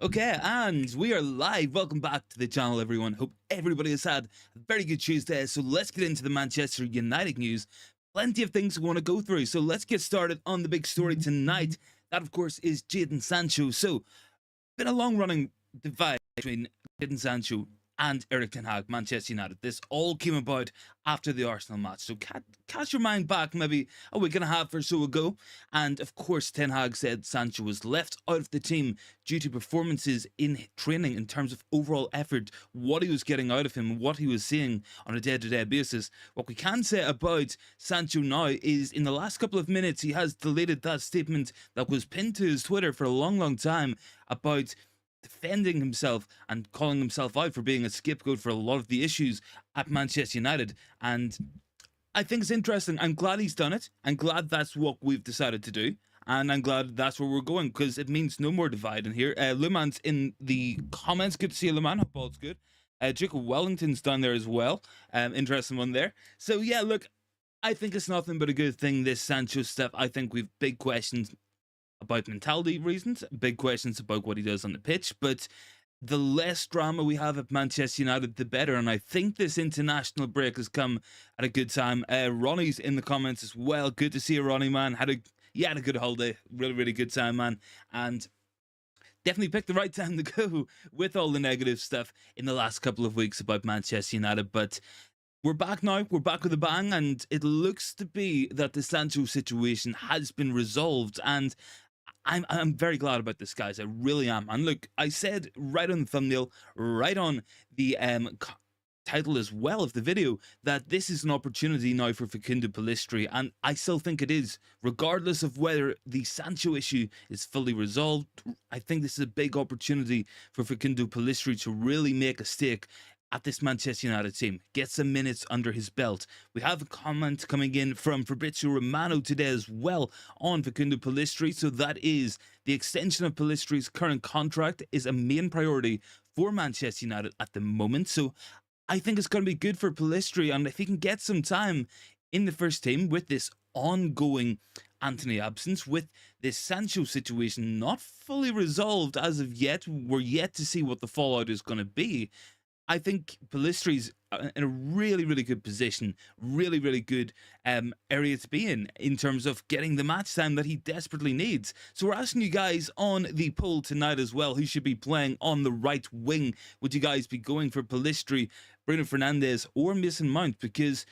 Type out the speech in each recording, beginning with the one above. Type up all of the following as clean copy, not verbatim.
Okay, and we are live. Welcome back to the channel, everyone. Hope everybody has had a very good Tuesday. So let's get into the Manchester United news. Plenty of things we want to go through. So let's get started on the big story tonight. That, of course, is Jadon Sancho. So, been a long-running divide between Jadon Sancho and Erik Ten Hag, Manchester United. This all came about after the Arsenal match. So cast your mind back maybe a week and a half or so ago. And of course, Ten Hag said Sancho was left out of the team due to performances in training in terms of overall effort, what he was getting out of him, what he was seeing on a day-to-day basis. What we can say about Sancho now is in the last couple of minutes, he has deleted that statement that was pinned to his Twitter for a long time about defending himself and calling himself out for being a scapegoat for a lot of the issues at Manchester United. And I think it's interesting. I'm glad he's done it. I'm glad that's what we've decided to do. And I'm glad that's where we're going because it means no more divide in here. Luman's in the comments. Good to see you, Luman. Hope all's good. Jacob Wellington's down there as well. Interesting one there. So, yeah, look, I think it's nothing but a good thing, this Sancho stuff. I think we've big questions about mentality reasons, big questions about what he does on the pitch, but the less drama we have at Manchester United, the better. And I think this international break has come at a good time. Ronnie's in the comments as well. Good to see you, Ronnie, man. Had a good holiday. Really good time, man. And definitely picked the right time to go with all the negative stuff in the last couple of weeks about Manchester United. But we're back now. We're back with a bang. And it looks to be that the Sancho situation has been resolved. And I'm very glad about this, guys. I really am. And look, I said right on the thumbnail, right on the title as well of the video, that this is an opportunity now for Facundo Pellistri, and I still think it is, regardless of whether the Sancho issue is fully resolved. I think this is a big opportunity for Facundo Pellistri to really make a stake at this Manchester United team, get some minutes under his belt. We have a comment coming in from Fabrizio Romano today as well on Facundo Pellistri. So that is the extension of Pellistri's current contract is a main priority for Manchester United at the moment. So I think it's going to be good for Pellistri, and if he can get some time in the first team with this ongoing Antony absence, with this Sancho situation not fully resolved as of yet, we're yet to see what the fallout is going to be. I think Pellistri's in a really good position, really good area to be in terms of getting the match time that he desperately needs. So we're asking you guys on the poll tonight as well, who should be playing on the right wing. Would you guys be going for Pellistri, Bruno Fernandes, or Mason Mount? Because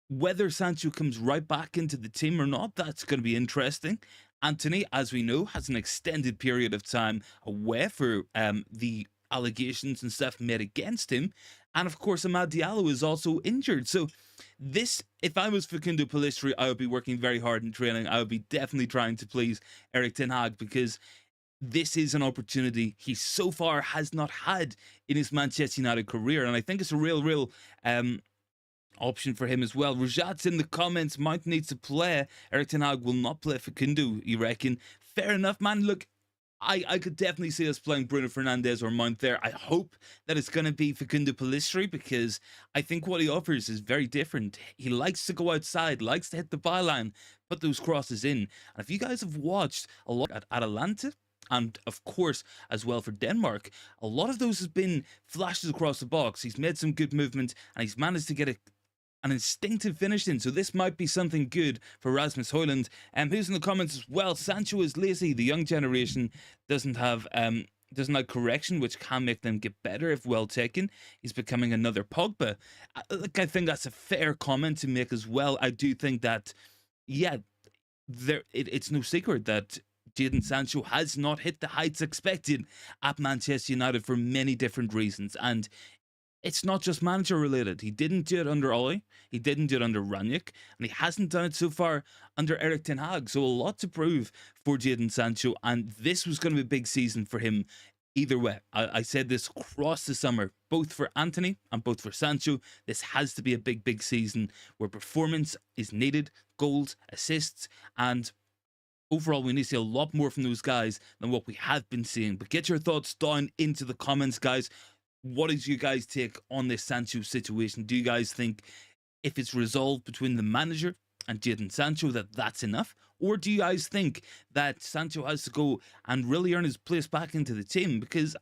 whether Sancho comes right back into the team or not, that's going to be interesting. Antony, as we know, has an extended period of time away for the allegations and stuff made against him, and of course Amad Diallo is also injured. So this, if I was Facundo Pellistri, I would be working very hard in training. I would be definitely trying to please Erik Ten Hag, because this is an opportunity he so far has not had in his Manchester United career, and I think it's a real option for him as well. Rajat's in the comments. Mount needs to play. Erik Ten Hag will not play Facundo, you reckon? Fair enough, man. Look, I could definitely see us playing Bruno Fernandes or Mount there. I hope that it's going to be Facundo Pellistri, because I think what he offers is very different. He likes to go outside, likes to hit the byline, put those crosses in. And if you guys have watched a lot at Atalanta, and of course as well for Denmark, a lot of those has been flashes across the box. He's made some good movement and he's managed to get an instinctive finish in, so this might be something good for Rasmus Højlund. Who's in the comments as well? Sancho is lazy. The young generation doesn't have correction, which can make them get better if well taken. He's becoming another Pogba. Look, I think that's a fair comment to make as well. I do think that, yeah, it's no secret that Jadon Sancho has not hit the heights expected at Manchester United for many different reasons, and it's not just manager related. He didn't do it under Ole, he didn't do it under Ranić, and he hasn't done it so far under Erik Ten Hag. So a lot to prove for Jadon Sancho, and this was going to be a big season for him either way. I said this across the summer, both for Antony and both for Sancho. This has to be a big season where performance is needed, goals, assists, and overall, we need to see a lot more from those guys than what we have been seeing. But get your thoughts down into the comments, guys. What is your guys' take on this Sancho situation? Do you guys think if it's resolved between the manager and Jadon Sancho, that's enough? Or do you guys think that Sancho has to go and really earn his place back into the team? Because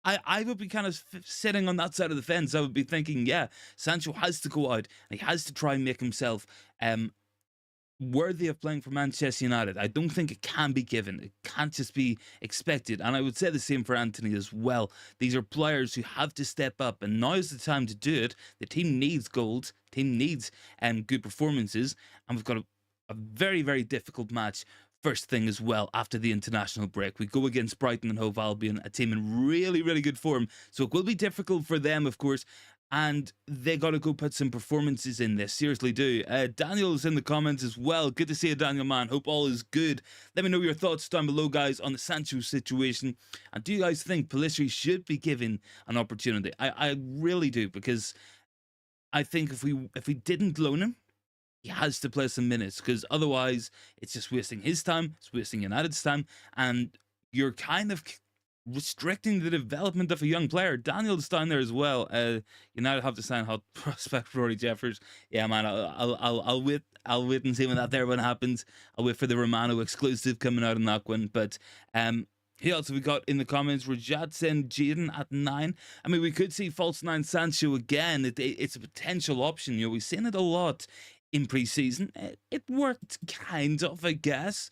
I would be kind of sitting on that side of the fence. I would be thinking, yeah, Sancho has to go out and he has to try and make himself worthy of playing for Manchester United. I don't think it can be given. It can't just be expected. And I would say the same for Antony as well. These are players who have to step up, and now is the time to do it. The team needs goals. The team needs good performances, and we've got a very, very difficult match first thing as well after the international break. We go against Brighton and Hove Albion, a team in really, really good form. So it will be difficult for them, of course, and they got to go put some performances in this. Seriously do. Daniel's in the comments as well. Good to see you, Daniel, man. Hope all is good. Let me know your thoughts down below, guys, on the Sancho situation. And do you guys think Pellistri should be given an opportunity? I really do, because I think if we didn't loan him, he has to play some minutes, because otherwise it's just wasting his time, it's wasting United's time, and you're kind of restricting the development of a young player. Daniel's down there as well. United have to sign hot prospect Rory Jeffers. Yeah, man, I'll wait. I'll wait and see when that happens. I'll wait for the Romano exclusive coming out on that one. But who else have we got in the comments? Rajat send Jadon at 9. I mean, we could see false 9 Sancho again. It's a potential option. You know, we've seen it a lot in pre-season. It worked kind of, I guess.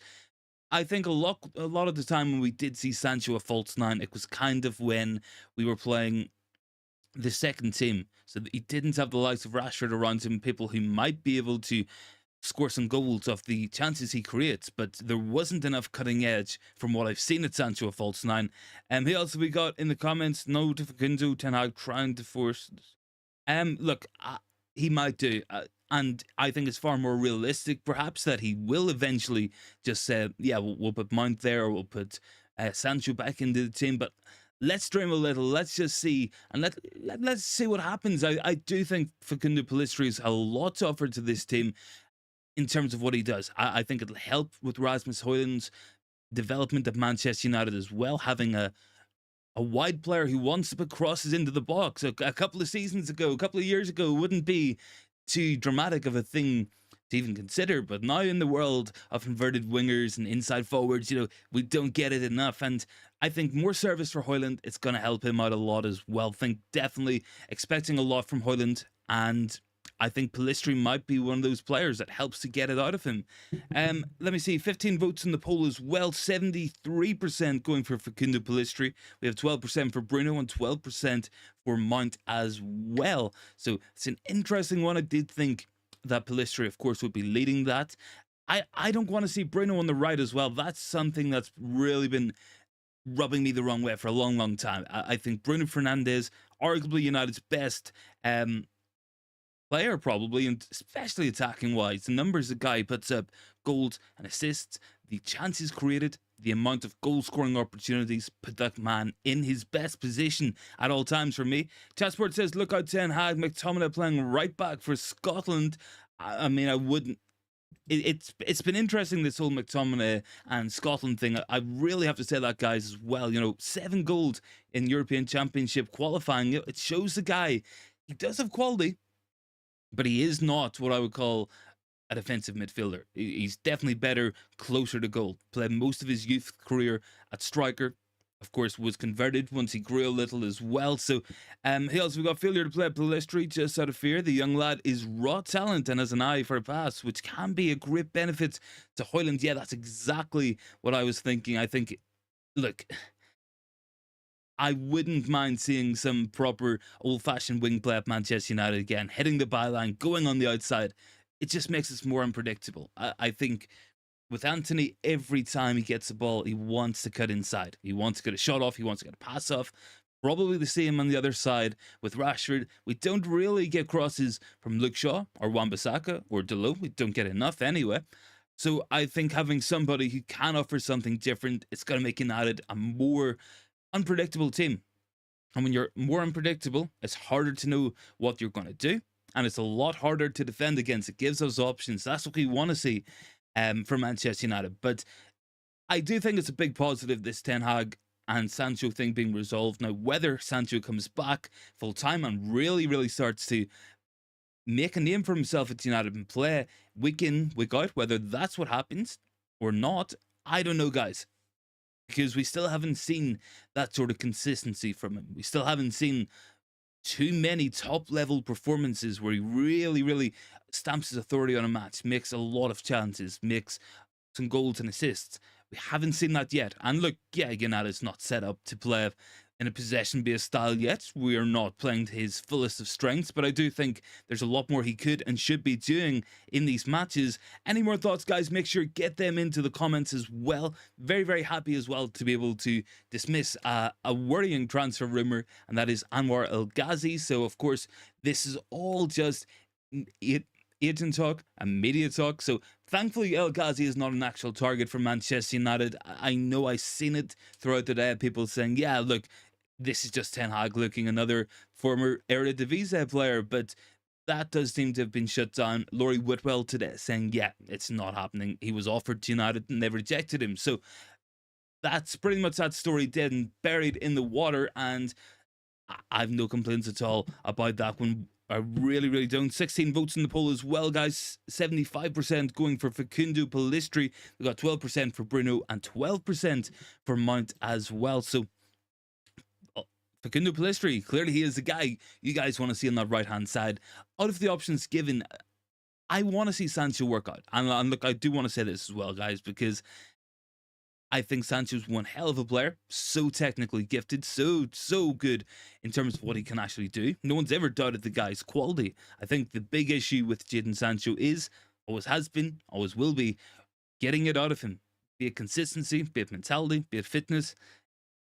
I think a lot of the time when we did see Sancho a false 9, it was kind of when we were playing the second team. So he didn't have the likes of Rashford around him, people who might be able to score some goals off the chances he creates, but there wasn't enough cutting edge from what I've seen at Sancho a false 9. Who else have we got in the comments? No to Facundo, Ten Hag trying to force. Look, he might do. And I think it's far more realistic, perhaps, that he will eventually just say, yeah, we'll put Mount there, or we'll put Sancho back into the team. But let's dream a little. Let's just see, and let's see what happens. I do think Facundo Pellistri has a lot to offer to this team in terms of what he does. I think it'll help with Rasmus Højlund's development of Manchester United as well, having a wide player who wants to put crosses into the box. A couple of seasons ago, a couple of years ago, wouldn't be too dramatic of a thing to even consider, but now in the world of inverted wingers and inside forwards, you know, we don't get it enough. And I think more service for Højlund, it's going to help him out a lot as well. Think definitely expecting a lot from Højlund, and I think Pellistri might be one of those players that helps to get it out of him. Let me see, 15 votes in the poll as well. 73% going for Facundo Pellistri. We have 12% for Bruno and 12% for Mount as well. So it's an interesting one. I did think that Pellistri, of course, would be leading that. I don't want to see Bruno on the right as well. That's something that's really been rubbing me the wrong way for a long, long time. I think Bruno Fernandes, arguably United's best player probably, and especially attacking wise. The numbers the guy puts up, goals and assists, the chances created, the amount of goal scoring opportunities, put that man in his best position at all times for me. Chatsport says, look out Ten Hag, McTominay playing right back for Scotland. I mean, I wouldn't. It's been interesting, this whole McTominay and Scotland thing. I really have to say that, guys, as well. You know, 7 goals in European Championship qualifying. It shows the guy, he does have quality, but he is not what I would call a defensive midfielder. He's definitely better closer to goal. Played most of his youth career at striker. Of course, was converted once he grew a little as well. So, he also got failure to play Pellistri just out of fear. The young lad is raw talent and has an eye for a pass, which can be a great benefit to Højlund. Yeah, that's exactly what I was thinking. I think, look, I wouldn't mind seeing some proper old-fashioned wing play at Manchester United again, hitting the byline, going on the outside. It just makes us more unpredictable. I think with Antony, every time he gets the ball, he wants to cut inside. He wants to get a shot off. He wants to get a pass off. Probably the same on the other side with Rashford. We don't really get crosses from Luke Shaw or Wan-Bissaka or Dalot. We don't get enough anyway. So I think having somebody who can offer something different, it's going to make United a more unpredictable team. And when you're more unpredictable, it's harder to know what you're going to do, and it's a lot harder to defend against. It gives us options. That's what we want to see for Manchester United. But I do think it's a big positive, this Ten Hag and Sancho thing being resolved. Now, whether Sancho comes back full time and really starts to make a name for himself at United and play week in, week out. Whether that's what happens or not, I don't know, guys, because we still haven't seen that sort of consistency from him. We still haven't seen too many top level performances where he really, really stamps his authority on a match, makes a lot of chances, makes some goals and assists. We haven't seen that yet. And look, yeah, United's not set up to play in a possession-based style yet. We are not playing to his fullest of strengths, but I do think there's a lot more he could and should be doing in these matches. Any more thoughts, guys? Make sure get them into the comments as well. Very, very happy as well to be able to dismiss a worrying transfer rumor, and that is Anwar El Ghazi. So, of course, this is all just agent talk and media talk. So thankfully El Ghazi is not an actual target for Manchester United. I know I've seen it throughout the day, people saying, yeah, look, this is just Ten Hag looking, another former Eredivisie player, but that does seem to have been shut down. Laurie Whitwell today saying, yeah, it's not happening. He was offered to United and they rejected him. So that's pretty much that story dead and buried in the water, and I have no complaints at all about that one. I really, really don't. 16 votes in the poll as well, guys. 75% going for Facundo Pellistri. We got 12% for Bruno and 12% for Mount as well. So Facundo Pellistri, clearly he is the guy you guys want to see on that right-hand side. Out of the options given, I want to see Sancho work out. And look, I do want to say this as well, guys, because I think Sancho's one hell of a player, so technically gifted, so good in terms of what he can actually do. No one's ever doubted the guy's quality. I think the big issue with Jadon Sancho is, always has been, always will be, getting it out of him. Be it consistency, be it mentality, be it fitness.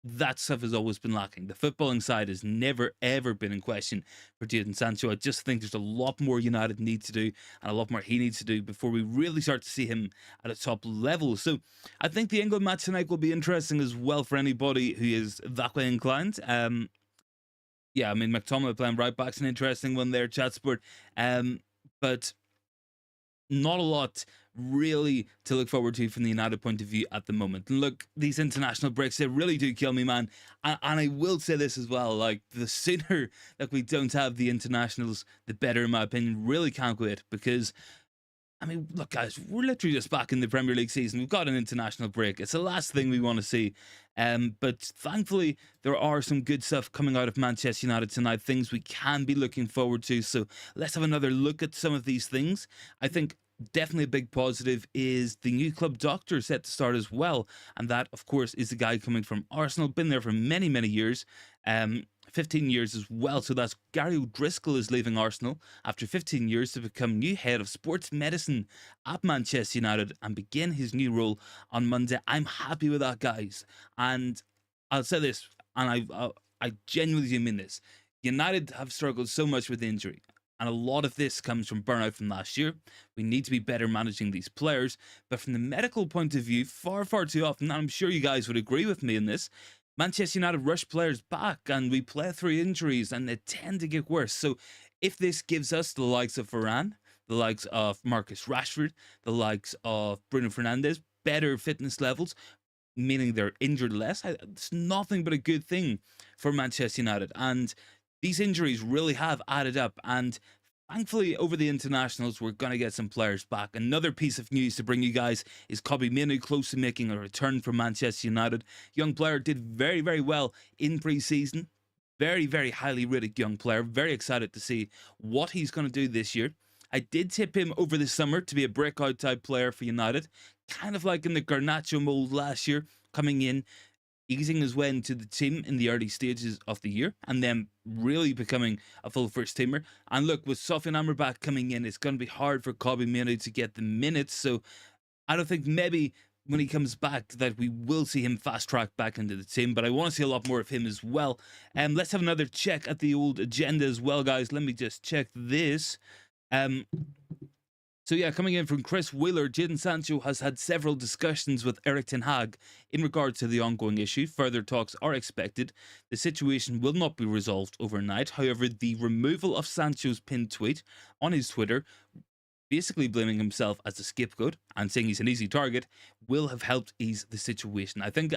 That stuff has always been lacking. The footballing side has never, ever been in question for Jadon Sancho. I just think there's a lot more United need to do and a lot more he needs to do before we really start to see him at a top level. So I think the England match tonight will be interesting as well for anybody who is that way inclined. Yeah, I mean, McTominay playing right back's an interesting one there, chat sport. But not a lot really to look forward to from the United point of view at the moment. And look, these international breaks, they really do kill me, man. And I will say this as well, like, the sooner that we don't have the internationals, the better, in my opinion. Really can't wait, because I mean, look, guys, we're literally just back in the Premier League season. We've got an international break. It's the last thing we want to see. But thankfully, there are some good stuff coming out of Manchester United tonight, things we can be looking forward to. So let's have another look at some of these things. I think definitely a big positive is the new club doctor set to start as well. And that, of course, is the guy coming from Arsenal, been there for many, many years. 15 years as well. So that's Gary O'Driscoll is leaving Arsenal after 15 years to become new head of sports medicine at Manchester United and begin his new role on Monday. I'm happy with that, guys. And I'll say this, and I genuinely do mean this. United have struggled so much with injury. And a lot of this comes from burnout from last year. We need to be better managing these players. But from the medical point of view, far, far too often, and I'm sure you guys would agree with me in this, Manchester United rush players back and we play through injuries and they tend to get worse. So if this gives us the likes of Varane, the likes of Marcus Rashford, the likes of Bruno Fernandes, better fitness levels, meaning they're injured less, it's nothing but a good thing for Manchester United. And these injuries really have added up, and thankfully, over the internationals, we're going to get some players back. Another piece of news to bring you guys is Kobbie Mainoo close to making a return for Manchester United. Young player did very, very well in pre-season. Very, very highly rated young player. Very excited to see what he's going to do this year. I did tip him over the summer to be a breakout type player for United. Kind of like in the Garnacho mold last year, coming in, easing his way into the team in the early stages of the year, and then really becoming a full first teamer. And look, with Sofyan Amrabat coming in, it's going to be hard for Kobbie Mainoo to get the minutes. So I don't think maybe when he comes back that we will see him fast track back into the team, but I want to see a lot more of him as well. Let's have another check at the old agenda as well, guys. Let me just check this. So yeah, coming in from Chris Wheeler, Jadon Sancho has had several discussions with Erik Ten Hag in regard to the ongoing issue. Further talks are expected. The situation will not be resolved overnight. However, the removal of Sancho's pinned tweet on his Twitter, basically blaming himself as a scapegoat and saying he's an easy target, will have helped ease the situation. I think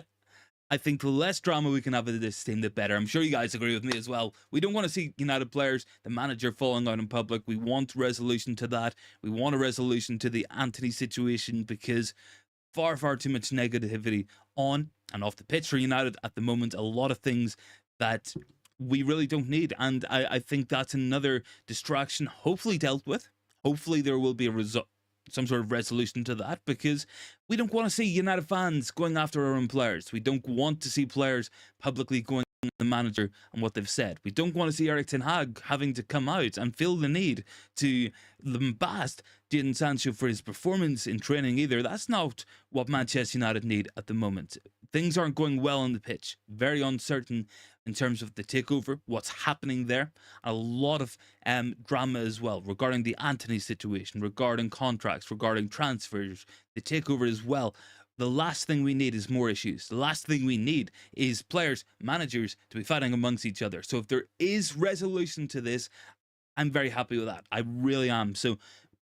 I think the less drama we can have with this team, the better. I'm sure you guys agree with me as well. We don't want to see United players, the manager falling out in public. We want resolution to that. We want a resolution to the Antony situation because far too much negativity on and off the pitch for United at the moment. A lot of things that we really don't need. And I think that's another distraction, hopefully dealt with. Hopefully there will be a result, some sort of resolution to that, because we don't want to see United fans going after our own players. We don't want to see players publicly going at the manager and what they've said. We don't want to see Erik Ten Hag having to come out and feel the need to lambast Jadon Sancho for his performance in training either. That's not what Manchester United need at the moment. Things aren't going well on the pitch. Very uncertain in terms of the takeover, what's happening there. A lot of drama as well regarding the Antony situation, regarding contracts, regarding transfers, the takeover as well. The last thing we need is more issues. The last thing we need is players, managers to be fighting amongst each other. So if there is resolution to this, I'm very happy with that. I really am. So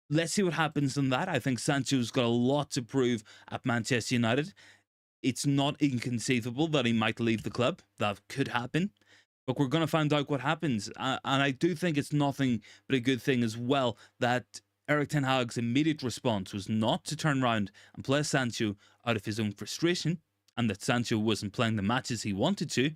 let's see what happens on that. I think Sancho's got a lot to prove at Manchester United. It's not inconceivable that he might leave the club. That could happen. But we're going to find out what happens. And I do think it's nothing but a good thing as well that Erik Ten Hag's immediate response was not to turn around and play Sancho out of his own frustration, and that Sancho wasn't playing the matches he wanted to.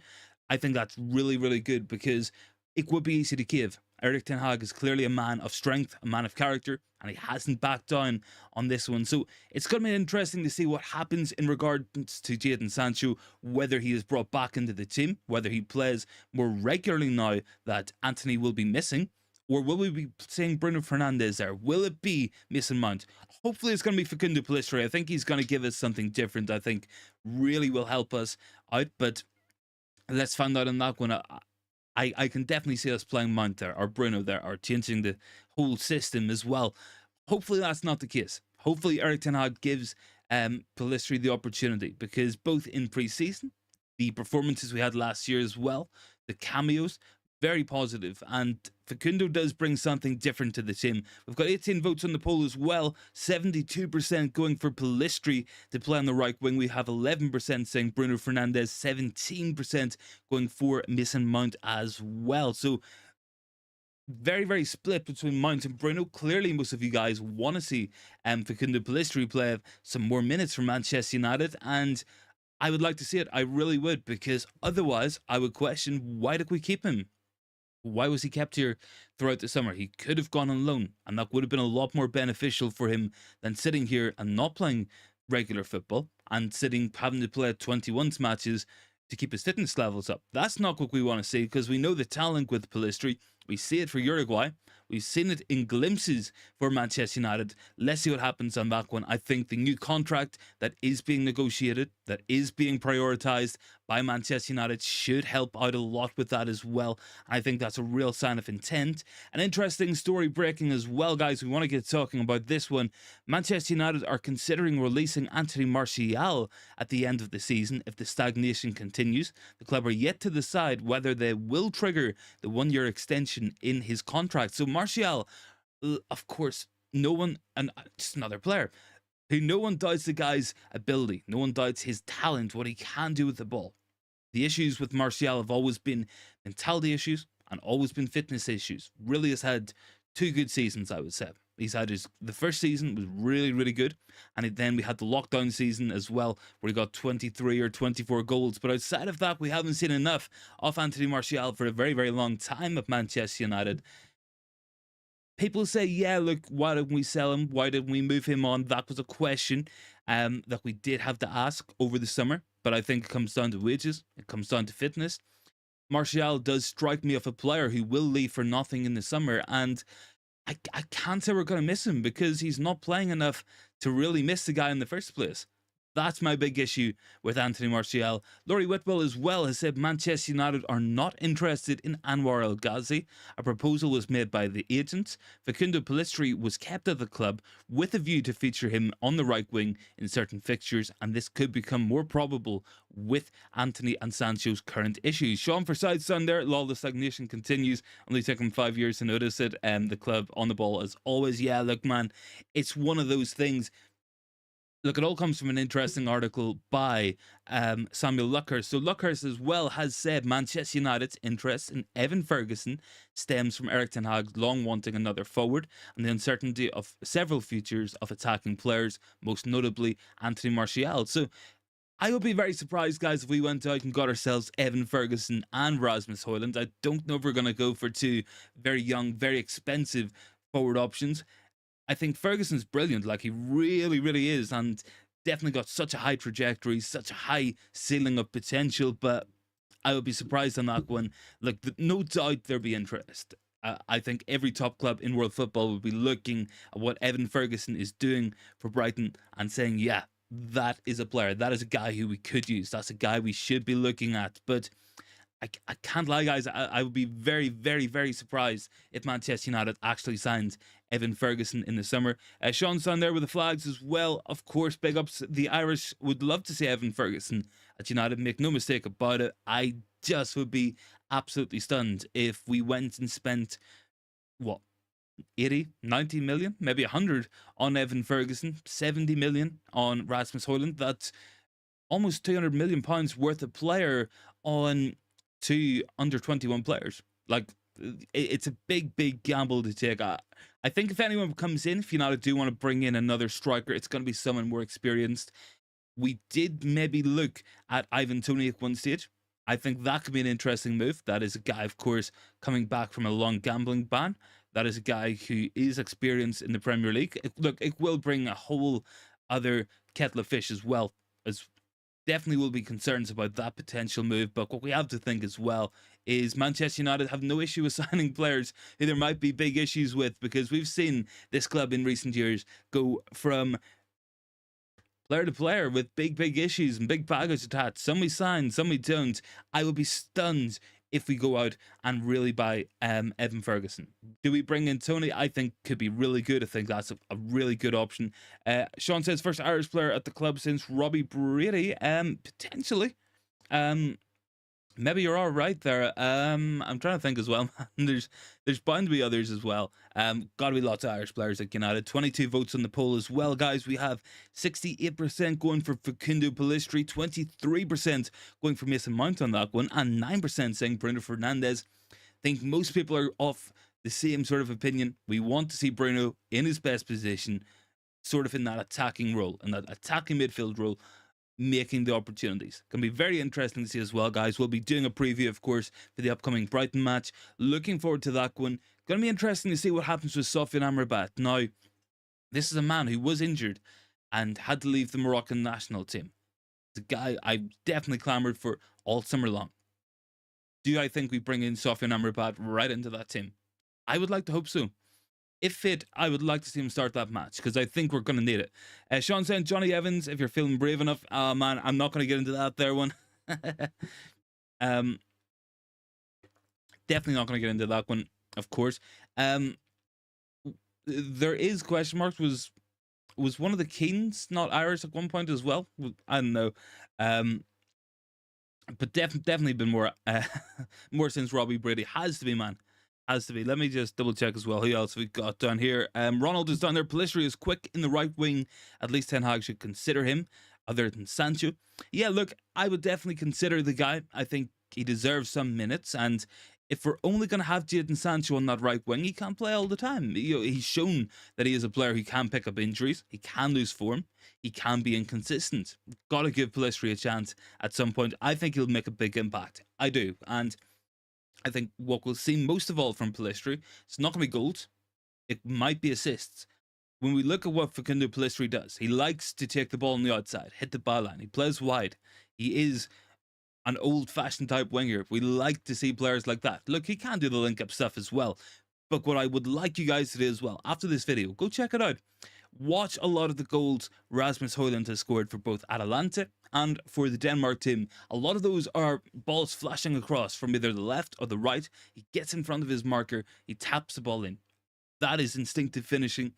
I think that's really good, because it would be easy to give. Erik Ten Hag is clearly a man of strength, a man of character, and he hasn't backed down on this one. So it's going to be interesting to see what happens in regards to Jadon Sancho, whether he is brought back into the team, whether he plays more regularly now that Antony will be missing, or will we be seeing Bruno Fernandes there? Will it be Mason Mount? Hopefully it's going to be Facundo Pellistri. I think he's going to give us something different. I think really will help us out, but let's find out on that one. I can definitely see us playing Mount there, or Bruno there, or changing the whole system as well. Hopefully that's not the case. Hopefully Erik Ten Hag gives Pellistri the opportunity, because both in pre-season, the performances we had last year as well, the cameos, very positive, and Facundo does bring something different to the team. We've got 18 votes on the poll as well, 72% going for Pellistri to play on the right wing. We have 11% saying Bruno Fernandes, 17% going for Mason Mount as well. So very split between Mount and Bruno. Clearly most of you guys want to see Facundo Pellistri play some more minutes for Manchester United, and I would like to see it. I really would, because otherwise I would question, why did we keep him? Why was he kept here throughout the summer? He could have gone on loan, and that would have been a lot more beneficial for him than sitting here and not playing regular football and having to play 21s matches to keep his fitness levels up. That's not what we want to see, because we know the talent with Pellistri. We see it for Uruguay. We've seen it in glimpses for Manchester United. Let's see what happens on that one. I think the new contract that is being negotiated, that is being prioritised by Manchester United, should help out a lot with that as well. I think that's a real sign of intent. An interesting story breaking as well, guys. We want to get talking about this one. Manchester United are considering releasing Anthony Martial at the end of the season if the stagnation continues. The club are yet to decide whether they will trigger the one-year extension in his contract. So Martial, of course, no one, and just another player who no one doubts the guy's ability, no one doubts his talent, what he can do with the ball. The issues with Martial have always been mentality issues and always been fitness issues. Really has had 2 good seasons, I would say. He's had the first season was really good, and then we had the lockdown season as well, where he got 23 or 24 goals. But outside of that, we haven't seen enough of Anthony Martial for a very long time at Manchester United. People say, yeah, look, why didn't we sell him? Why didn't we move him on? That was a question that we did have to ask over the summer. But I think it comes down to wages. It comes down to fitness. Martial does strike me of a player who will leave for nothing in the summer. And I can't say we're going to miss him, because he's not playing enough to really miss the guy in the first place. That's my big issue with Anthony Martial. Laurie Whitwell as well has said Manchester United are not interested in Anwar El Ghazi. A proposal was made by the agents. Facundo Pellistri was kept at the club with a view to feature him on the right wing in certain fixtures, and this could become more probable with Antony and Sancho's current issues. Sean Forsyth's son there, lol, the stagnation continues. Only took him 5 years to notice it. The club on the ball as always. Yeah, look, man, it's one of those things. Look, it all comes from an interesting article by Samuel Luckhurst. So Luckhurst as well has said Manchester United's interest in Evan Ferguson stems from Erik Ten Hag long wanting another forward and the uncertainty of several futures of attacking players, most notably Antony Martial. So I would be very surprised, guys, if we went out and got ourselves Evan Ferguson and Rasmus Højlund. I don't know if we're going to go for two very young, very expensive forward options. I think Ferguson's brilliant, like he really, really is, and definitely got such a high trajectory, such a high ceiling of potential. But I would be surprised on that one. Look, no doubt there'll be interest. I think every top club in world football will be looking at what Evan Ferguson is doing for Brighton and saying, yeah, that is a player. That is a guy who we could use. That's a guy we should be looking at. But I can't lie, guys. I would be very, very, very surprised if Manchester United actually signs Evan Ferguson in the summer. Sean's down there with the flags as well. Of course, big ups. The Irish would love to see Evan Ferguson at United. Make no mistake about it. I just would be absolutely stunned if we went and spent, what, 80, 90 million, maybe 100 on Evan Ferguson, 70 million on Rasmus Højlund. That's almost 200 million pounds worth of player on two under 21 players. Like, it's a big, big gamble to take. I think if anyone comes in, if United do want to bring in another striker, it's going to be someone more experienced. We did maybe look at Ivan Toney at one stage. I think that could be an interesting move. That is a guy, of course, coming back from a long gambling ban. That is a guy who is experienced in the Premier League. Look, it will bring a whole other kettle of fish as well. As definitely will be concerns about that potential move. But what we have to think as well is Manchester United have no issue with signing players who there might be big issues with, because we've seen this club in recent years go from player to player with big, big issues and big baggage attached. Some we sign, some we don't. I would be stunned if we go out and really buy Evan Ferguson. Do we bring in Tony? I think could be really good. I think that's a really good option. Sean says first Irish player at the club since Robbie Brady. Potentially. Maybe you're all right there. I'm trying to think as well. there's bound to be others as well. Got to be lots of Irish players at United. 22 votes on the poll as well, guys. We have 68% going for Facundo Pellistri, 23% going for Mason Mount on that one, and 9% saying Bruno Fernandes. I think most people are off the same sort of opinion. We want to see Bruno in his best position, sort of in that attacking role, in that attacking midfield role, making the opportunities. Can be very interesting to see as well, guys. We'll be doing a preview, of course, for the upcoming Brighton match. Looking forward to that one. Going to be interesting to see what happens with Sofiane Amrabat. Now, this is a man who was injured and had to leave the Moroccan national team. It's a guy I definitely clamoured for all summer long. Do I think we bring in Sofiane Amrabat right into that team? I would like to hope so. If fit, I would like to see him start that match, because I think we're going to need it. Sean saying Johnny Evans, if you're feeling brave enough. Man, I'm not going to get into that there one. Definitely not going to get into that one, of course. There is question marks. Was one of the Keens not Irish at one point as well? I don't know. But definitely been more more since Robbie Brady. Has to be, man. Has to be. Let me just double check as well. Who else we got down here? Ronald is down there. Pellistri is quick in the right wing. At least Ten Hag should consider him, other than Sancho. Yeah, look, I would definitely consider the guy. I think he deserves some minutes. And if we're only going to have Jadon Sancho on that right wing, he can't play all the time. He's shown that he is a player who can pick up injuries. He can lose form. He can be inconsistent. Got to give Pellistri a chance at some point. I think he'll make a big impact. I do. And I think what we'll see most of all from Pellistri, it's not going to be goals. It might be assists. When we look at what Facundo Pellistri does, he likes to take the ball on the outside, hit the byline. He plays wide. He is an old-fashioned type winger. We like to see players like that. Look, he can do the link-up stuff as well. But what I would like you guys to do as well, after this video, go check it out. Watch a lot of the goals Rasmus Højlund has scored for both Atalanta and for the Denmark team. A lot of those are balls flashing across from either the left or the right. He gets in front of his marker. He taps the ball in. That is instinctive finishing.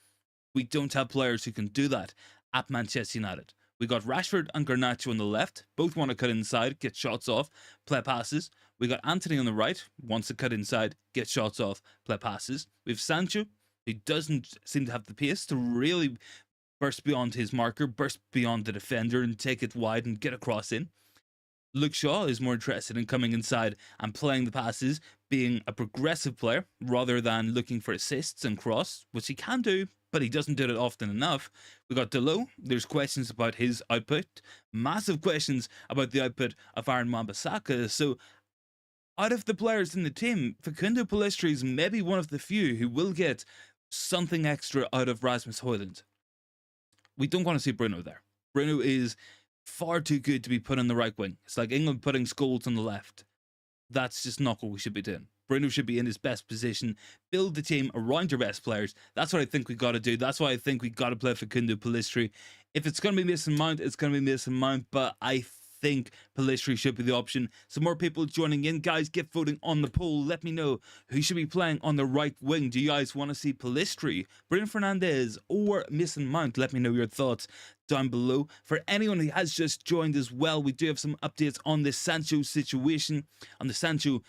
We don't have players who can do that at Manchester United. We got Rashford and Garnacho on the left. Both want to cut inside, get shots off, play passes. We got Antony on the right. Wants to cut inside, get shots off, play passes. We have Sancho, who doesn't seem to have the pace to really burst beyond his marker, burst beyond the defender and take it wide and get a cross in. Luke Shaw is more interested in coming inside and playing the passes, being a progressive player rather than looking for assists and cross, which he can do, but he doesn't do it often enough. We got Delo. There's questions about his output, massive questions about the output of Aaron Wan-Bissaka. So out of the players in the team, Facundo Pellistri is maybe one of the few who will get something extra out of Rasmus Højlund. We don't want to see Bruno there. Bruno is far too good to be put on the right wing. It's like England putting Scholes on the left. That's just not what we should be doing. Bruno should be in his best position. Build the team around your best players. That's what I think we got to do. That's why I think we got to play Facundo Pellistri. If it's going to be Mason Mount, it's going to be Mason Mount, but I think Pellistri should be the option. Some more people joining in. Guys, get voting on the poll. Let me know who should be playing on the right wing. Do you guys want to see Pellistri, Bruno Fernandes, or Mason Mount? Let me know your thoughts down below. For anyone who has just joined as well, we do have some updates on the Sancho situation, on the Sancho,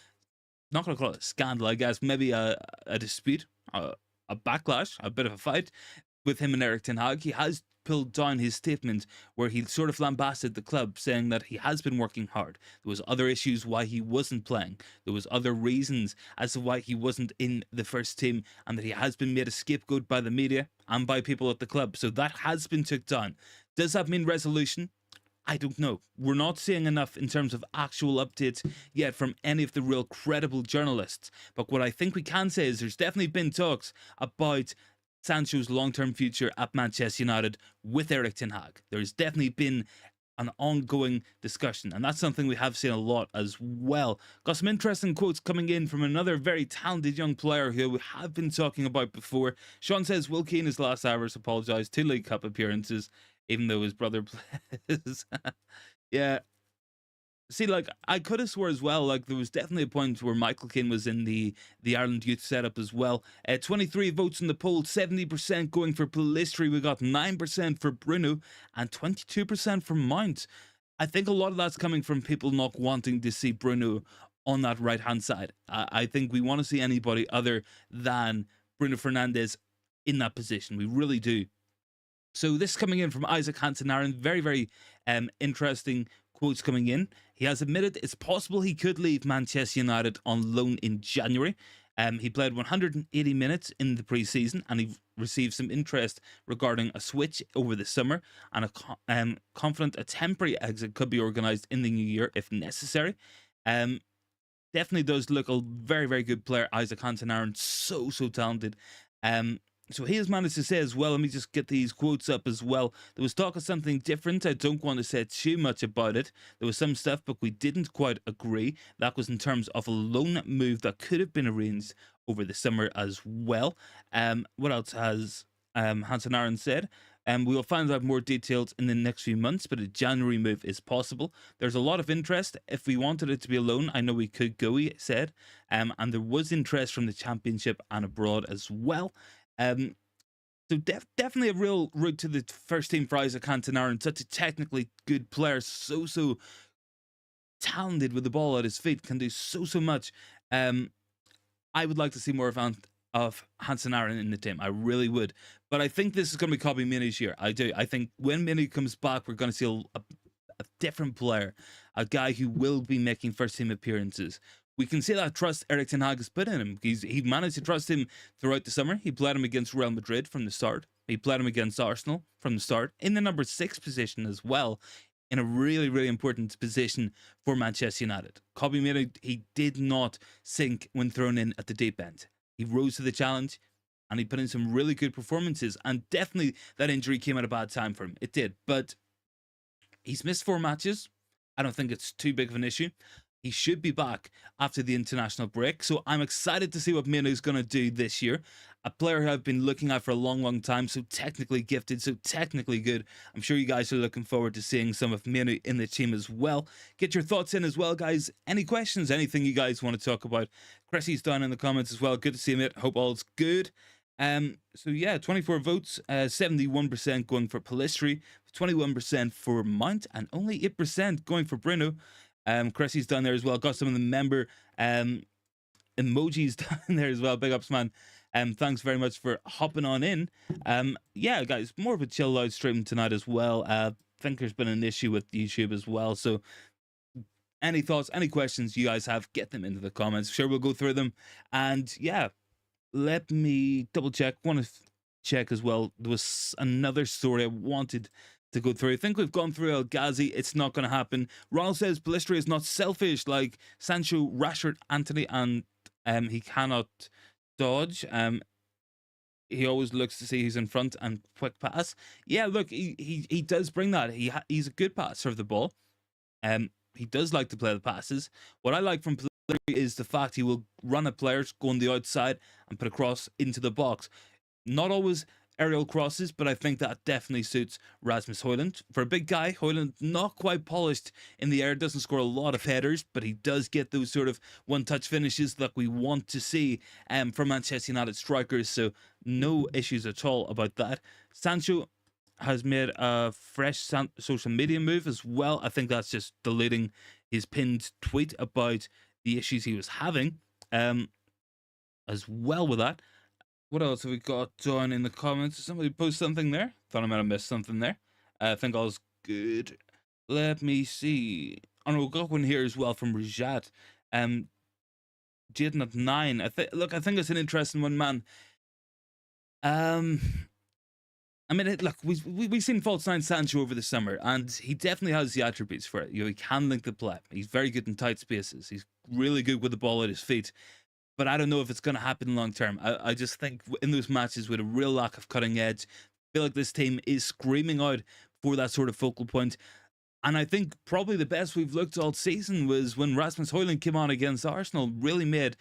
not going to call it a scandal, I guess, maybe a dispute, a backlash, a bit of a fight with him and Erik Ten Hag. He has pulled down his statement where he sort of lambasted the club, saying that he has been working hard. There was other issues why he wasn't playing. There was other reasons as to why he wasn't in the first team, and that he has been made a scapegoat by the media and by people at the club. So that has been took down. Does that mean resolution? I don't know. We're not seeing enough in terms of actual updates yet from any of the real credible journalists. But what I think we can say is there's definitely been talks about Sancho's long-term future at Manchester United with Erik Ten Hag. There's definitely been an ongoing discussion, and that's something we have seen a lot as well. Got some interesting quotes coming in from another very talented young player who we have been talking about before. Sean says Will Keane, his last hours, apologised 2 League Cup appearances, even though his brother plays. Yeah. See, like, I could have swore as well, like, there was definitely a point where Michael Keane was in the Ireland youth setup as well. 23 votes in the poll, 70% going for Pellistri. We got 9% for Bruno and 22% for Mount. I think a lot of that's coming from people not wanting to see Bruno on that right-hand side. I think we want to see anybody other than Bruno Fernandes in that position. We really do. So this coming in from Isaac Hansen-Aaron, very, very interesting quotes coming in. He has admitted it's possible he could leave Manchester United on loan in January. He played 180 minutes in the pre-season, and he received some interest regarding a switch over the summer, and confident a temporary exit could be organised in the new year if necessary. Definitely does look a very, very good player, Isaac Hansen-Aaron. So talented. So he has managed to say as well, let me just get these quotes up as well. There was talk of something different. I don't want to say too much about it. There was some stuff, but we didn't quite agree. That was in terms of a loan move that could have been arranged over the summer as well. What else has Hansen-Aaron said? We will find out more details in the next few months, but a January move is possible. There's a lot of interest. If we wanted it to be a loan, I know we could go, he said. And there was interest from the Championship and abroad as well. So definitely a real route to the first team for Isaac Hansen-Aaron. Such a technically good player, so talented with the ball at his feet, can do so much. I would like to see more of Hansen-Aaron in the team. I really would. But I think this is going to be Kobbie Mainoo's year. I do. I think when Mainoo comes back, we're going to see a different player, a guy who will be making first team appearances. We can see that trust Erik Ten Hag has put in him. He managed to trust him throughout the summer. He played him against Real Madrid from the start. He played him against Arsenal from the start, in the number 6 position as well, in a really, really important position for Manchester United. Kobbie Mainoo, he did not sink when thrown in at the deep end. He rose to the challenge, and he put in some really good performances, and definitely that injury came at a bad time for him. It did, but he's missed 4 matches. I don't think it's too big of an issue. He should be back after the international break. So I'm excited to see what Mainoo's going to do this year. A player who I've been looking at for a long time. So technically gifted, so technically good. I'm sure you guys are looking forward to seeing some of Mainoo in the team as well. Get your thoughts in as well, guys. Any questions, anything you guys want to talk about? Cressy's down in the comments as well. Good to see him. Hope all's good. So yeah, 24 votes, 71% going for Pellistri, 21% for Mount, and only 8% going for Bruno. Cressy's down there as well. Got some of the member emojis down there as well. Big ups, man. Thanks very much for hopping on in. Yeah, guys, more of a chill out stream tonight as well. I think there's been an issue with YouTube as well. So any thoughts, any questions you guys have, get them into the comments. Sure, we'll go through them. And yeah, let me double check. Want to check as well. There was another story I wanted to go through. I think we've gone through El Ghazi. It's not going to happen. Ronald says Pellistri is not selfish like Sancho, Rashford, Antony, and he cannot dodge. He always looks to see who's in front and quick pass. Yeah, look, he does bring that. He's a good passer of the ball. He does like to play the passes. What I like from Pellistri is the fact he will run at players, go on the outside, and put a cross into the box. Not always aerial crosses, but I think that definitely suits Rasmus Højlund. For a big guy, Højlund not quite polished in the air, doesn't score a lot of headers, but he does get those sort of one-touch finishes that we want to see from Manchester United strikers, so no issues at all about that. Sancho has made a fresh social media move as well. I think that's just deleting his pinned tweet about the issues he was having as well with that. What else have we got down in the comments? Somebody post something there? Thought I might have missed something there. I think all's good. Let me see. Oh, no, we got one here as well from Rajat. Jadon at 9. I think it's an interesting one, man. I mean, look, we've seen false nine Sancho over the summer, and he definitely has the attributes for it. You know, he can link the play. He's very good in tight spaces. He's really good with the ball at his feet. But I don't know if it's going to happen long term. I just think in those matches with a real lack of cutting edge, I feel like this team is screaming out for that sort of focal point. And I think probably the best we've looked all season was when Rasmus Højlund came on against Arsenal, really made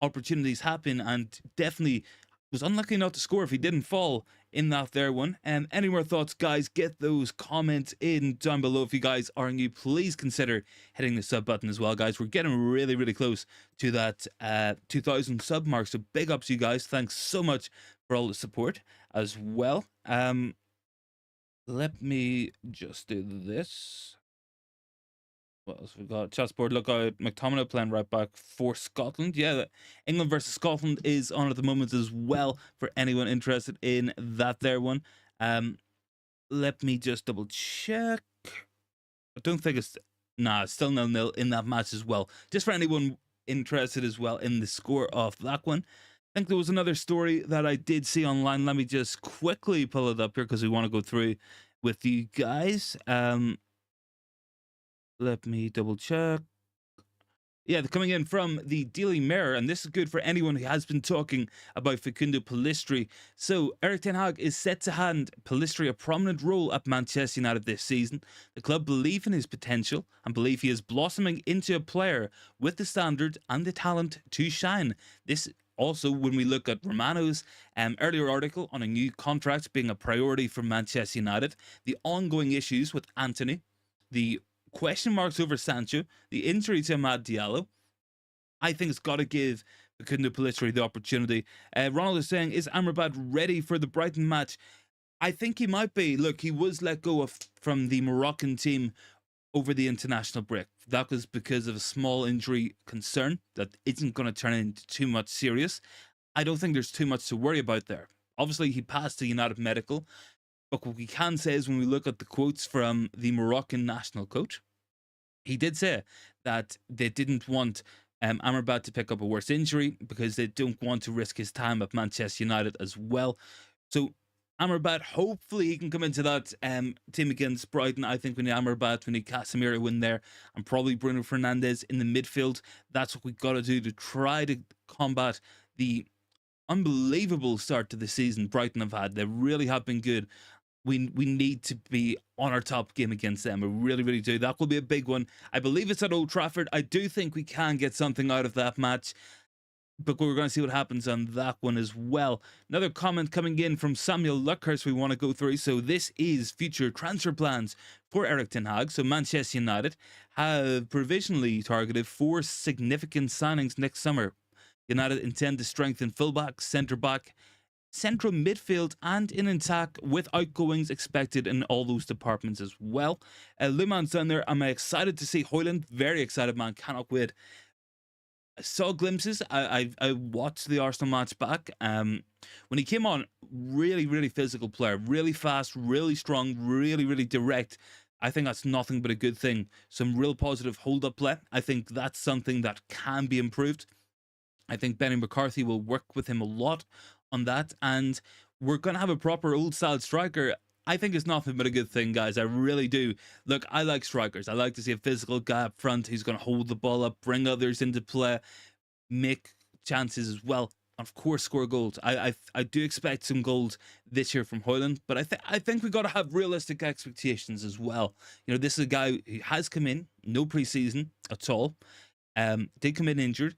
opportunities happen and definitely was unlucky not to score if he didn't fall in that there one. Any more thoughts, guys? Get those comments in down below. If you guys are new, please consider hitting the sub button as well, guys. We're getting really, really close to that 2,000 sub mark, so big ups you guys. Thanks so much for all the support as well. Let me just do this. What else we got? Chatsport, look out. McTominay playing right back for Scotland. Yeah, England versus Scotland is on at the moment as well for anyone interested in that there one. Let me just double check. I don't think it's... Nah, it's still 0-0 in that match as well. Just for anyone interested as well in the score of that one. I think there was another story that I did see online. Let me just quickly pull it up here because we want to go through with you guys. Let me double check. Yeah, they're coming in from the Daily Mirror, and this is good for anyone who has been talking about Facundo Pellistri. So, Erik Ten Hag is set to hand Pellistri a prominent role at Manchester United this season. The club believe in his potential and believe he is blossoming into a player with the standard and the talent to shine. This also, when we look at Romano's earlier article on a new contract being a priority for Manchester United, the ongoing issues with Antony, the question marks over Sancho, the injury to Amad Diallo, I think it's got to give Facundo Pellistri the opportunity. Ronald is saying, is Amrabat ready for the Brighton match? I think he might be. Look, he was let go from the Moroccan team over the international break. That was because of a small injury concern that isn't going to turn into too much serious. I don't think there's too much to worry about there. Obviously, he passed the United Medical. But what we can say is when we look at the quotes from the Moroccan national coach, he did say that they didn't want Amrabat to pick up a worse injury because they don't want to risk his time at Manchester United as well. So Amrabat, hopefully he can come into that team against Brighton. I think we need Amrabat, we need Casemiro in there, and probably Bruno Fernandes in the midfield. That's what we've got to do to try to combat the unbelievable start to the season Brighton have had. They really have been good. We need to be on our top game against them. We really, really do. That will be a big one. I believe it's at Old Trafford. I do think we can get something out of that match, but we're going to see what happens on that one as well. Another comment coming in from Samuel Luckhurst we want to go through. So this is future transfer plans for Erik Ten Hag. So Manchester United have provisionally targeted 4 significant signings next summer. United intend to strengthen fullback, centre-back, central midfield and in attack, with outgoings expected in all those departments as well. Luman's down there. I'm excited to see Højlund. Very excited, man. Cannot wait. I saw glimpses. I watched the Arsenal match back. When he came on, really physical player, really fast, really strong, really direct. I think that's nothing but a good thing. Some real positive hold up play. I think that's something that can be improved. I think Benny McCarthy will work with him a lot on that, and we're gonna have a proper old style striker. I think it's nothing but a good thing, guys. I really do. Look, I like strikers. I like to see a physical guy up front who's going to hold the ball up, bring others into play, make chances as well. Of course, score goals. I do expect some goals this year from Højlund, but I think we got to have realistic expectations as well. You know, this is a guy who has come in, no preseason at all. Did come in injured,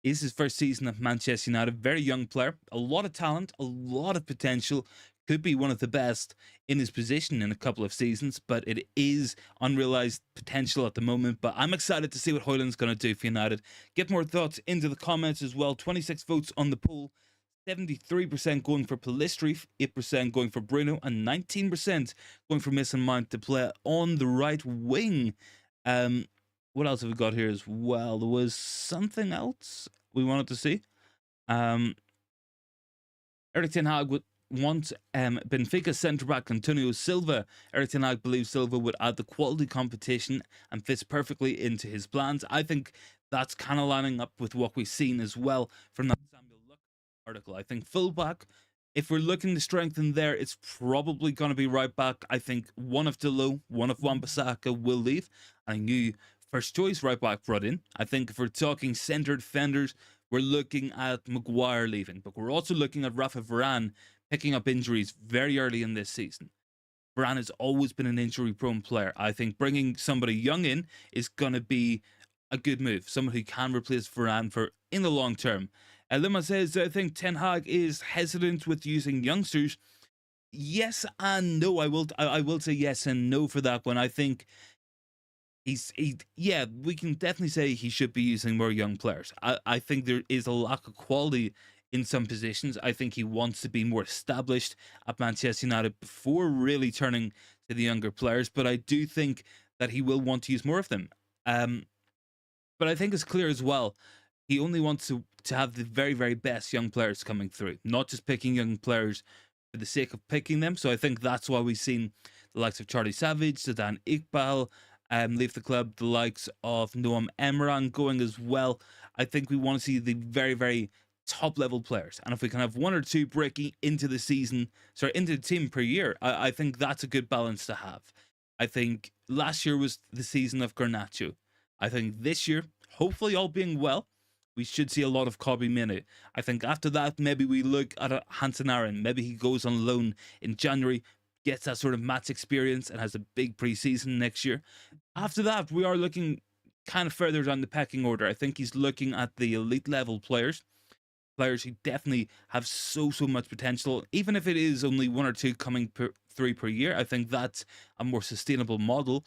is his first season at Manchester United. Very young player, a lot of talent, a lot of potential. Could be one of the best in his position in a couple of seasons, but it is unrealized potential at the moment. But I'm excited to see what Højlund's going to do for United. Get more thoughts into the comments as well. 26 votes on the poll. 73% going for Pellistri, 8% going for Bruno, and 19% going for Mason Mount to play on the right wing. What else have we got here as well? There was something else we wanted to see. Erik Ten Hag would want Benfica centre-back Antonio Silva. Erik Ten Hag believes Silva would add the quality competition and fits perfectly into his plans. I think that's kind of lining up with what we've seen as well from that Samuel Luck article. I think fullback, if we're looking to strengthen there, it's probably going to be right back. I think one of Delo, one of Wan-Bissaka will leave. I knew first choice right back brought in. I think if we're talking centre defenders, we're looking at Maguire leaving, but we're also looking at Rafa Varane picking up injuries very early in this season. Varane has always been an injury-prone player. I think bringing somebody young in is going to be a good move. Someone who can replace Varane for in the long term. Lima says, I think Ten Hag is hesitant with using youngsters. Yes and no. I will say yes and no for that one. I think yeah, we can definitely say he should be using more young players. I think there is a lack of quality in some positions. I think he wants to be more established at Manchester United before really turning to the younger players, but I do think that he will want to use more of them. But I think it's clear as well, he only wants to have the very best young players coming through, not just picking young players for the sake of picking them. So I think that's why we've seen the likes of Charlie Savage, Zidane Iqbal, leave the club, the likes of Noam Emran going as well. I think we want to see the very top level players, and if we can have one or two breaking into the season, into the team per year, I think that's a good balance to have. I think last year was the season of Garnacho. I think this year, hopefully all being well, we should see a lot of Kobe Minu. I think after that, maybe we look at a Hansen Aaron. Maybe he goes on loan in January, gets that sort of match experience, and has a big preseason next year. After that, we are looking kind of further down the pecking order. I think he's looking at the elite level players who definitely have so much potential. Even if it is only one or two coming through per year, I think that's a more sustainable model.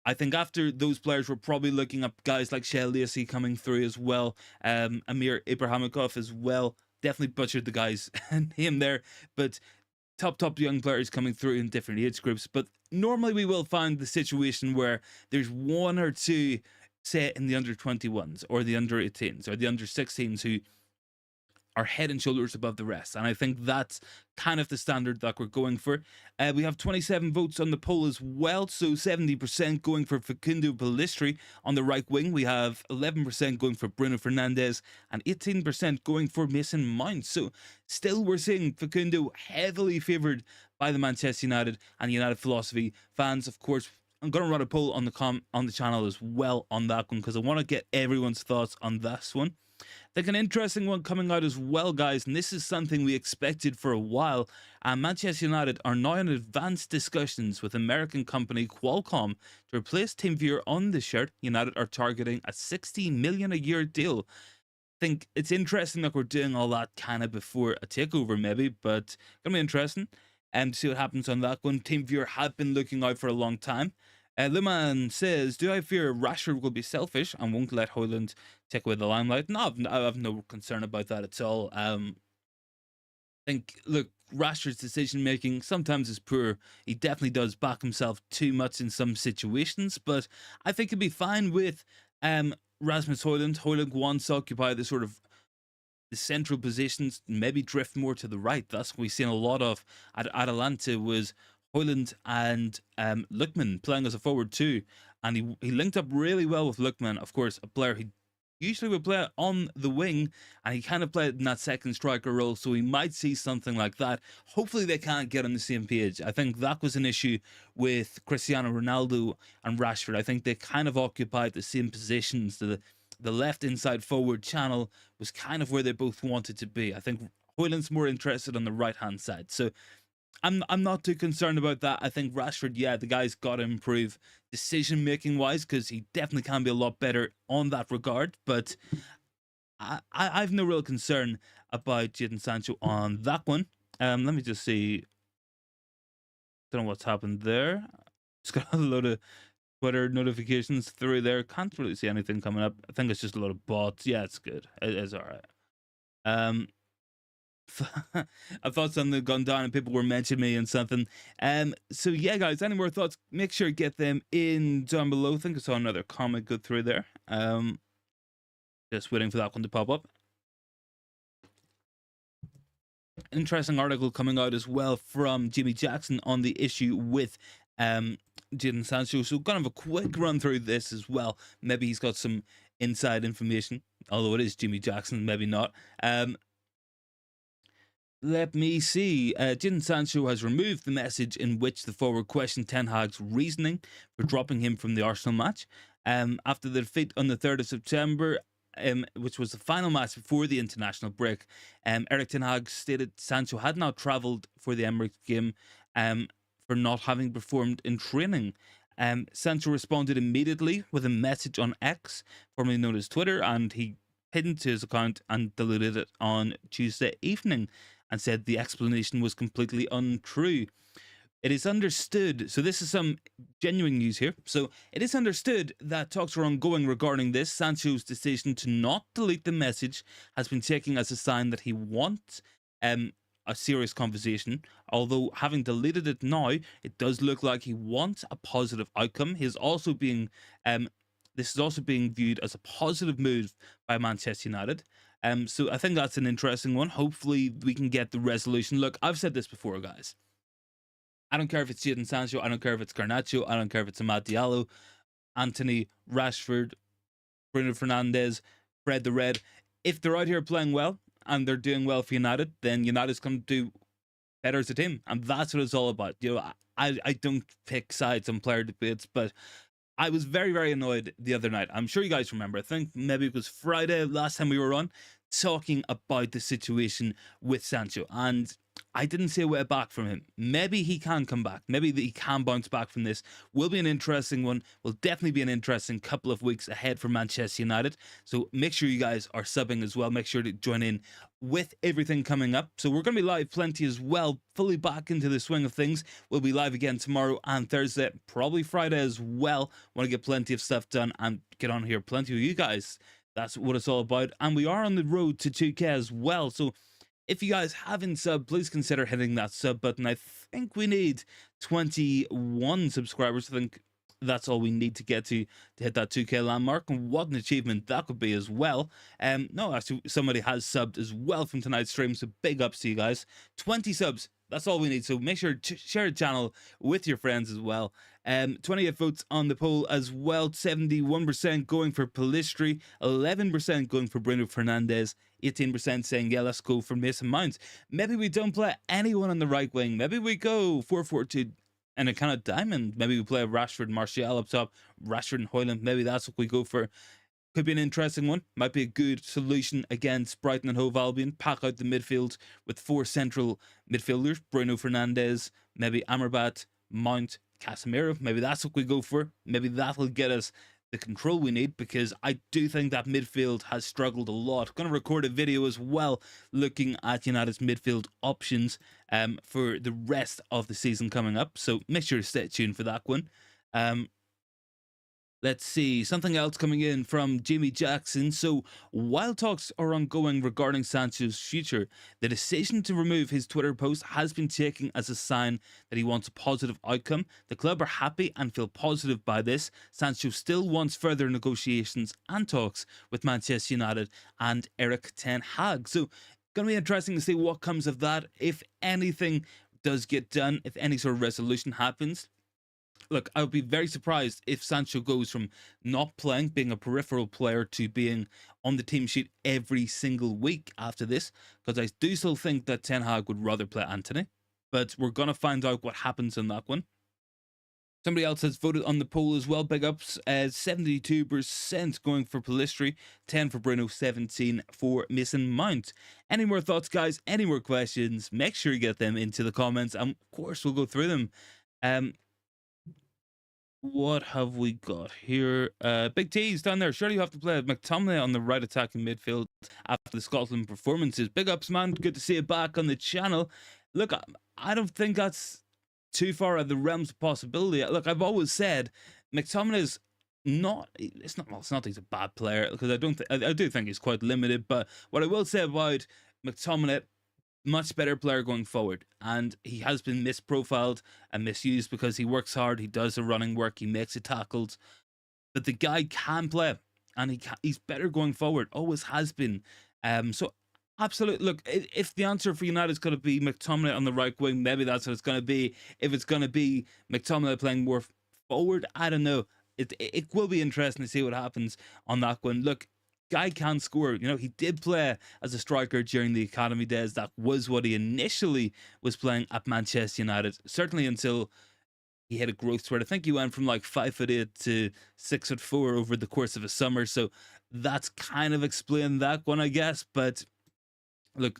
I think after those players, we're probably looking at guys like Shea Lacey coming through as well, Amir Ibrahimov as well. Definitely butchered the guy's name there, but top young players coming through in different age groups. But normally we will find the situation where there's one or two, say in the under 21s or the under 18s or the under 16s, who are head and shoulders above the rest. And I think that's kind of the standard that we're going for. We have 27 votes on the poll as well. So 70% going for Facundo Pellistri on the right wing. We have 11% going for Bruno Fernandes and 18% going for Mason Mount. So still we're seeing Facundo heavily favoured by the Manchester United and United philosophy fans. Of course, I'm going to run a poll on the channel as well on that one, because I want to get everyone's thoughts on this one. I think an interesting one coming out as well, guys, and this is something we expected for a while. Manchester United are now in advanced discussions with American company Qualcomm to replace TeamViewer on the shirt. United are targeting a $60 million a year deal. I think it's interesting that we're doing all that kind of before a takeover, maybe, but gonna be interesting to see what happens on that one. TeamViewer have been looking out for a long time. Luman says, do I fear Rashford will be selfish and won't let Højlund take away the limelight? No, I have no concern about that at all. I think, look, Rashford's decision making sometimes is poor. He definitely does back himself too much in some situations, but I think he'll be fine with Rasmus Højlund. Højlund wants to occupy the sort of the central positions, maybe drift more to the right. That's what we've seen a lot of at Atalanta, was Højlund and Lookman playing as a forward too. And he linked up really well with Lookman, of course, a player who usually would play on the wing, and he kind of played in that second striker role, so we might see something like that. Hopefully they can't get on the same page. I think that was an issue with Cristiano Ronaldo and Rashford. I think they kind of occupied the same positions. The left inside forward channel was kind of where they both wanted to be. I think Højlund's more interested on the right hand side, so I'm not too concerned about that. I think Rashford, yeah, the guy's got to improve decision making wise, because he definitely can be a lot better on that regard. But I've no real concern about Jadon Sancho on that one. Let me just see. Don't know what's happened there. Just got a load of Twitter notifications through there. Can't really see anything coming up. I think it's just a lot of bots. Yeah, it's good. It is all right. I thought something had gone down and people were mentioning me and something. So yeah, guys, any more thoughts? Make sure to get them in down below. I think I saw another comment go through there. Just waiting for that one to pop up. Interesting article coming out as well from Jimmy Jackson on the issue with Jadon Sancho. So kind of a quick run through this as well. Maybe he's got some inside information, although it is Jimmy Jackson, maybe not. Let me see. Jadon Sancho has removed the message in which the forward questioned Ten Hag's reasoning for dropping him from the Arsenal match. After the defeat on the 3rd of September, which was the final match before the international break, Erik Ten Hag stated Sancho had not travelled for the Emirates game for not having performed in training. Sancho responded immediately with a message on X, formerly known as Twitter, and he pinned to his account and deleted it on Tuesday evening, and said the explanation was completely untrue. It is understood, so this is some genuine news here. So it is understood that talks are ongoing regarding this. Sancho's decision to not delete the message has been taken as a sign that he wants a serious conversation. Although having deleted it now, it does look like he wants a positive outcome. He is also being this is also being viewed as a positive move by Manchester United. So I think that's an interesting one. Hopefully we can get the resolution. Look, I've said this before, guys. I don't care if it's Jadon Sancho. I don't care if it's Garnacho. I don't care if it's Amad Diallo, Antony, Rashford, Bruno Fernandes, Fred the Red. If they're out here playing well and they're doing well for United, then United's going to do better as a team. And that's what it's all about. You know, I don't pick sides on player debates, but I was very, very annoyed the other night. I'm sure you guys remember. I think maybe it was Friday last time we were on, talking about the situation with Sancho, and I didn't see a way back from him. Maybe he can come back. Maybe he can bounce back from this. Will be an interesting one. Will definitely be an interesting couple of weeks ahead for Manchester United. So make sure you guys are subbing as well. Make sure to join in with everything coming up. So we're going to be live plenty as well, fully back into the swing of things. We'll be live again tomorrow and Thursday, probably Friday as well. Want to get plenty of stuff done and get on here. Plenty of you guys. That's what it's all about. And we are on the road to 2K as well. So if you guys haven't subbed, please consider hitting that sub button. I think we need 21 subscribers. I think that's all we need to get to hit that 2K landmark. And what an achievement that could be as well. No, actually, somebody has subbed as well from tonight's stream. So big ups to you guys. 20 subs. That's all we need. So make sure to share the channel with your friends as well. 28 votes on the poll as well. 71% going for Pellistri. 11% going for Bruno Fernandes. 18% saying, yeah, let's go for Mason Mount. Maybe we don't play anyone on the right wing. Maybe we go 4-4-2 and a kind of diamond. Maybe we play Rashford, Martial up top. Rashford and Højlund. Maybe that's what we go for. Could be an interesting one. Might be a good solution against Brighton and Hove Albion. Pack out the midfield with 4 central midfielders. Bruno Fernandes, maybe Amrabat, Mount, Casemiro. Maybe that's what we go for. Maybe that'll get us the control we need, because I do think that midfield has struggled a lot. Going to record a video as well looking at United's midfield options for the rest of the season coming up. So make sure to stay tuned for that one. Let's see, something else coming in from Jamie Jackson. So, while talks are ongoing regarding Sancho's future, the decision to remove his Twitter post has been taken as a sign that he wants a positive outcome. The club are happy and feel positive by this. Sancho still wants further negotiations and talks with Manchester United and Erik Ten Hag. So, going to be interesting to see what comes of that, if anything does get done, if any sort of resolution happens. Look, I would be very surprised if Sancho goes from not playing, being a peripheral player, to being on the team sheet every single week after this, because I do still think that Ten Hag would rather play Antony. But we're going to find out what happens in that one. Somebody else has voted on the poll as well. Big ups. 72% going for Pellistri, 10 for Bruno, 17 for Mason Mount. Any more thoughts, guys? Any more questions? Make sure you get them into the comments, and of course we'll go through them. What have we got here? Big T's down there. Surely you have to play McTominay on the right attacking midfield after the Scotland performances. Big ups, man. Good to see you back on the channel. Look, I don't think that's too far out of the realms of possibility. Look, I've always said McTominay's not. It's not. Well, it's not that he's a bad player, because I don't. I do think he's quite limited. But what I will say about McTominay, much better player going forward, and he has been misprofiled and misused because he works hard, he does the running work, he makes the tackles, but the guy can play, and he's better going forward, always has been. So absolutely, look, if the answer for United is going to be McTominay on the right wing, maybe that's what it's going to be. If it's going to be McTominay playing more forward, I don't know. It will be interesting to see what happens on that one. Look, guy can score. You know, he did play as a striker during the academy days. That was what he initially was playing at Manchester United, certainly until he had a growth spurt. I think he went from like 5'8" to 6'4" over the course of a summer. So that's kind of explained that one, I guess. But look,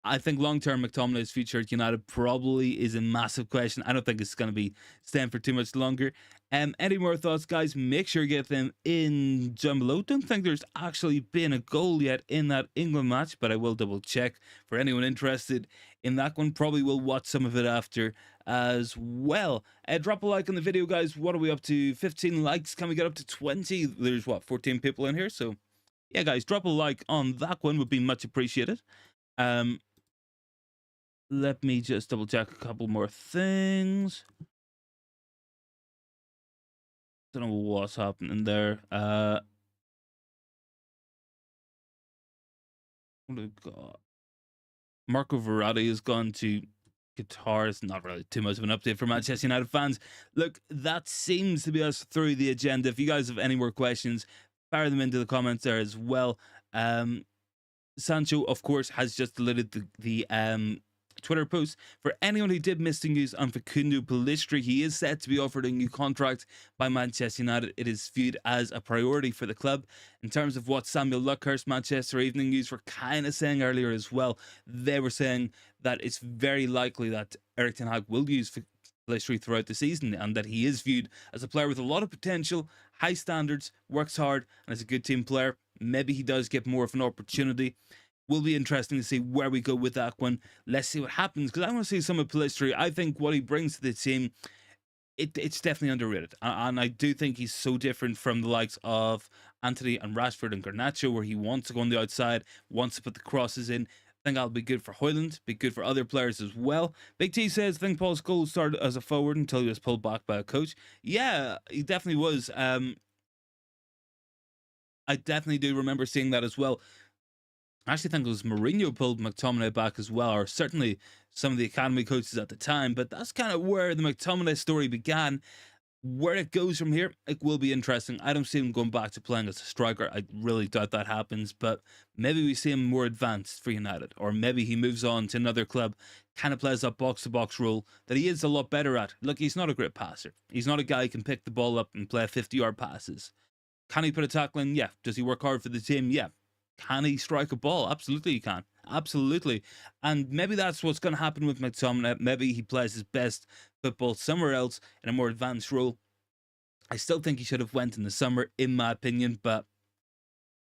I think long-term McTominay's future at United probably is a massive question. I don't think it's going to be staying for too much longer. Any more thoughts, guys? Make sure you get them in down below. Don't think there's actually been a goal yet in that England match, but I will double check for anyone interested in that one. Probably will watch some of it after as well. Drop a like on the video, guys. What are we up to? 15 likes. Can we get up to 20? There's what, 14 people in here? So yeah, guys, drop a like on that one would be much appreciated. Let me just double check a couple more things. Don't know what's happening there. What have we got? Marco Verratti has gone to Qatar. It's not really too much of an update for Manchester United fans. Look, that seems to be us through the agenda. If you guys have any more questions, fire them into the comments there as well. Sancho, of course, has just deleted the Twitter post. For anyone who did miss the news on Facundo Pellistri, he is set to be offered a new contract by Manchester United. It is viewed as a priority for the club. In terms of what Samuel Luckhurst, Manchester Evening News, were kind of saying earlier as well, they were saying that it's very likely that Erik Ten Hag will use Pellistri throughout the season, and that he is viewed as a player with a lot of potential, high standards, works hard, and is a good team player. Maybe he does get more of an opportunity. Will be interesting to see where we go with that one. Let's see what happens, because I want to see some of Pellistri. I think what he brings to the team, it's definitely underrated. And I do think he's so different from the likes of Antony and Rashford and Garnacho, where he wants to go on the outside, wants to put the crosses in. I think that'll be good for Højlund, be good for other players as well. Big T says, I think Paul Scholes started as a forward until he was pulled back by a coach. Yeah, he definitely was. I definitely do remember seeing that as well. I actually think it was Mourinho pulled McTominay back as well, or certainly some of the academy coaches at the time. But that's kind of where the McTominay story began. Where it goes from here, it will be interesting. I don't see him going back to playing as a striker. I really doubt that happens. But maybe we see him more advanced for United, or maybe he moves on to another club, kind of plays that box-to-box role that he is a lot better at. Look, he's not a great passer. He's not a guy who can pick the ball up and play 50-yard passes. Can he put a tackle in? Yeah. Does he work hard for the team? Yeah. Can he strike a ball? Absolutely he can. Absolutely. And maybe that's what's going to happen with McTominay. Maybe he plays his best football somewhere else in a more advanced role. I still think he should have went in the summer, in my opinion, but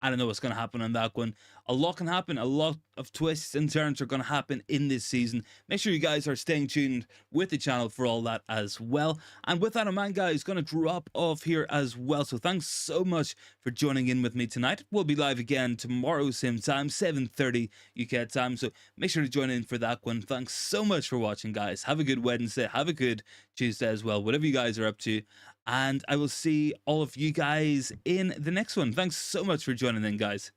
I don't know what's going to happen on that one. A lot can happen. A lot of twists and turns are going to happen in this season. Make sure you guys are staying tuned with the channel for all that as well. And with that in mind, guys, going to drop off here as well. So thanks so much for joining in with me tonight. We'll be live again tomorrow, same time, 7:30 UK time. So make sure to join in for that one. Thanks so much for watching, guys. Have a good Wednesday. Have a good Tuesday as well, whatever you guys are up to. And I will see all of you guys in the next one. Thanks so much for joining in, guys.